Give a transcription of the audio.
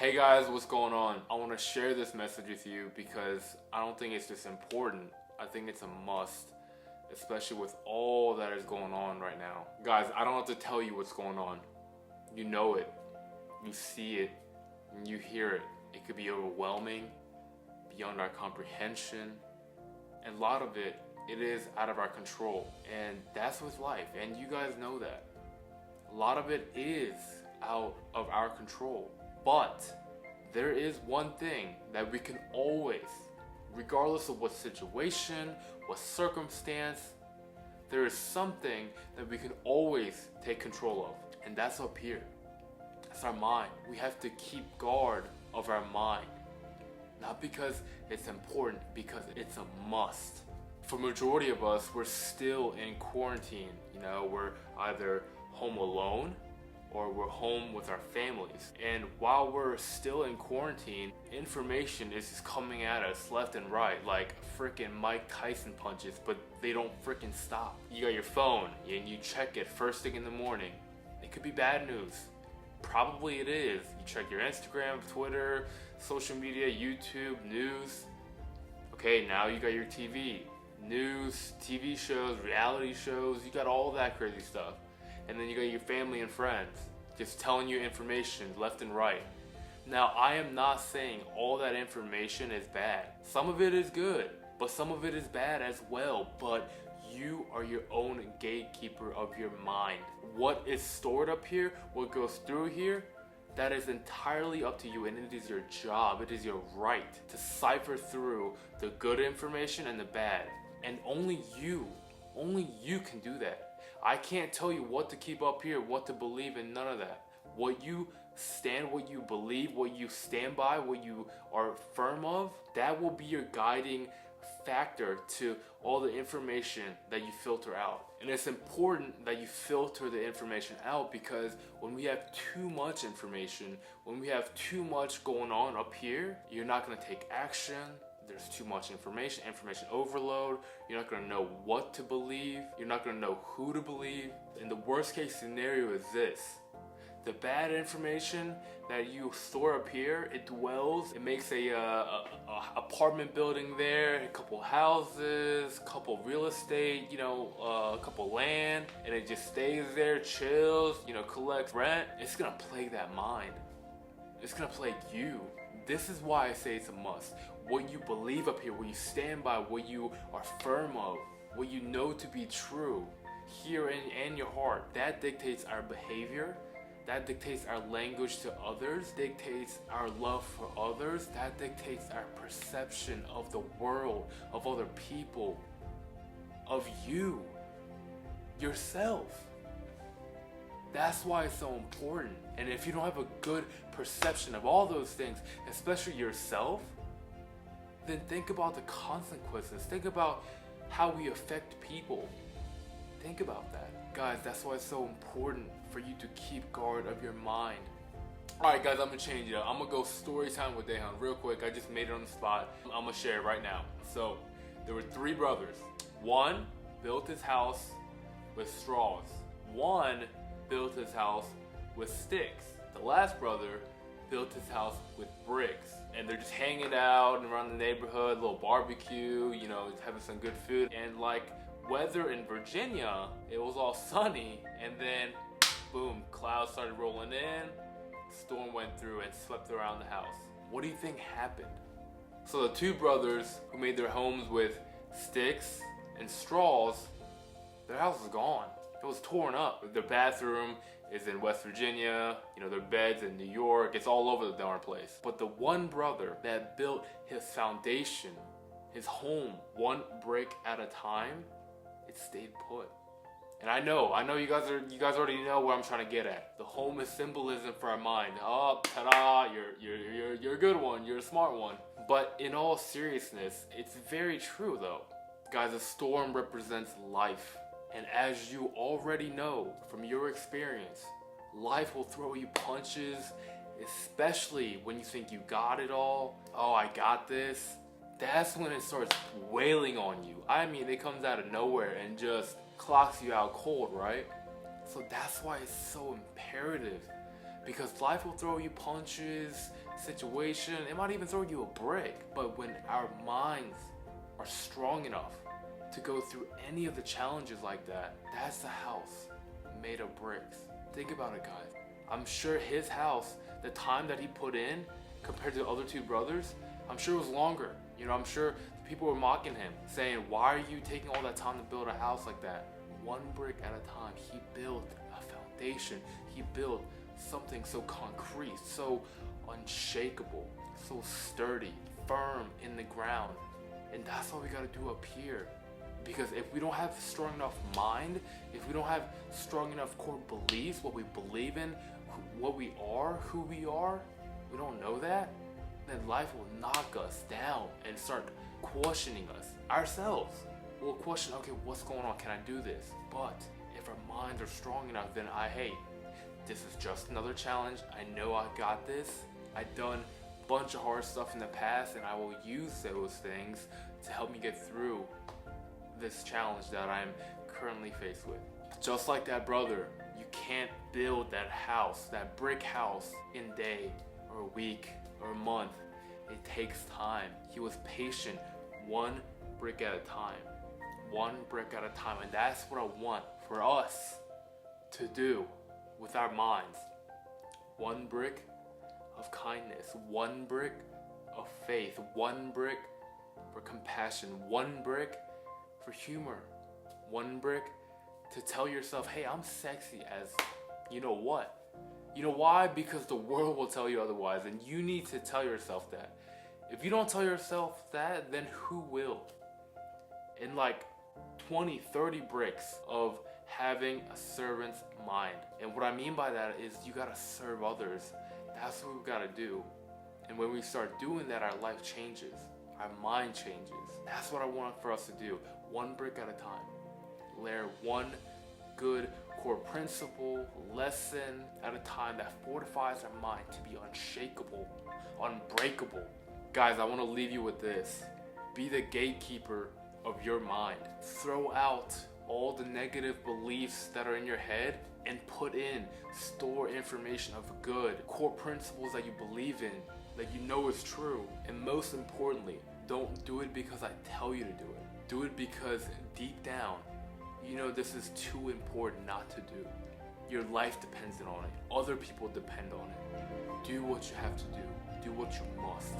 Hey guys, what's going on? I want to share this message with you because I don't think it's just important. I think it's a must, especially with all that is going on right now. Guys, I don't have to tell you what's going on. You know it, you see it, and you hear it. It could be overwhelming, beyond our comprehension, and a lot of it is out of our control. And that's with life, and you guys know that. A lot of it is out of our control. But there is one thing that we can always, regardless of what situation, what circumstance, there is something that we can always take control of. And that's up here. That's our mind. We have to keep guard of our mind. Not because it's important, because it's a must. For majority of us, we're still in quarantine. We're either home alone or we're home with our families. And while we're still in quarantine, information is just coming at us left and right like freaking Mike Tyson punches, but they don't freaking stop. You got your phone and you check it first thing in the morning. It could be bad news. Probably it is. You check your Instagram, Twitter, social media, YouTube, news. Okay, now you got your TV. News, TV shows, reality shows, you got all that crazy stuff. And then you got your family and friends just telling you information left and right. Now, I am not saying all that information is bad. Some of it is good, but some of it is bad as well. But you are your own gatekeeper of your mind. What is stored up here, what goes through here, that is entirely up to you, and it is your job, it is your right to cipher through the good information and the bad. And only you can do that. I can't tell you what to keep up here, what to believe in, none of that. What you stand, what you believe, what you stand by, what you are firm of, that will be your guiding factor to all the information that you filter out. And it's important that you filter the information out, because when we have too much information, when we have too much going on up here, you're not going to take action. There's too much information overload. You're not going to know what to believe. You're not going to know who to believe. And the worst case scenario is this. The bad information that you store up here, it dwells, it makes a apartment building there, a couple houses, a couple real estate, a couple land, and it just stays there, chills, collects rent. It's going to plague that mind. It's going to plague you. This is why I say it's a must. What you believe up here, what you stand by, what you are firm of, what you know to be true here in your heart, that dictates our behavior, that dictates our language to others, dictates our love for others, that dictates our perception of the world, of other people, of you, yourself. That's why it's so important. And if you don't have a good perception of all those things, especially yourself, then think about the consequences. Think about how we affect people. Think about that. Guys, that's why it's so important for you to keep guard of your mind. Alright guys, I'm gonna change it up. I'm gonna go story time with Daehan real quick. I just made it on the spot. I'm gonna share it right now. So, there were 3 brothers. One built his house with straws. One built his house with sticks. The last brother built his house with bricks. And they're just hanging out around the neighborhood, a little barbecue, having some good food. And like weather in Virginia, it was all sunny, and then boom, clouds started rolling in, storm went through and swept around the house. What do you think happened? So the 2 brothers who made their homes with sticks and straws, their house was gone. It was torn up. Their bathroom is in West Virginia, their bed's in New York, it's all over the darn place. But the one brother that built his foundation, his home, one brick at a time, it stayed put. And I know you guys already know where I'm trying to get at. The home is symbolism for our mind. Oh, ta-da, you're a good one, you're a smart one. But in all seriousness, it's very true though. Guys, a storm represents life. And as you already know from your experience, life will throw you punches, especially when you think you got it all. Oh, I got this. That's when it starts wailing on you. I mean, it comes out of nowhere and just clocks you out cold, right? So that's why it's so imperative Because life will throw you punches, situation, it might even throw you a brick. But when our minds are strong enough to go through any of the challenges like that, that's the house made of bricks. Think about it, guys. I'm sure his house, the time that he put in compared to the other two brothers, I'm sure it was longer. You know, I'm sure people were mocking him, saying, why are you taking all that time to build a house like that? One brick at a time. He built a foundation. He built something so concrete, so unshakable, so sturdy, firm in the ground. And that's what we gotta do up here. Because if we don't have strong enough mind, if we don't have strong enough core beliefs, what we believe in, what we are, who we are, we don't know that, then life will knock us down and start questioning us ourselves. We'll question, okay, what's going on? Can I do this? But if our minds are strong enough, then hey, this is just another challenge. I know I got this. I've done a bunch of hard stuff in the past, and I will use those things to help me get through this challenge that I'm currently faced with. Just like that brother, you can't build that house, that brick house, in a day or a week or a month. It takes time. He was patient, one brick at a time. One brick at a time. And that's what I want for us to do with our minds. One brick of kindness, one brick of faith, one brick for compassion, one brick for humor, one brick to tell yourself, hey, I'm sexy as you know what. You know why? Because the world will tell you otherwise, and you need to tell yourself that. If you don't tell yourself that, then who will? In like 20, 30 bricks of having a servant's mind. And what I mean by that is you gotta serve others. That's what we've gotta do. And when we start doing that, our life changes. Our mind changes. That's what I want for us to do. One brick at a time. Layer one good core principle, lesson at a time that fortifies our mind to be unshakable, unbreakable. Guys, I want to leave you with this. Be the gatekeeper of your mind. Throw out all the negative beliefs that are in your head and store information of good core principles that you believe in, that you know is true. And most importantly, don't do it because I tell you to do it. Do it because deep down, you know this is too important not to do. Your life depends on it. Other people depend on it. Do what you have to do. Do what you must.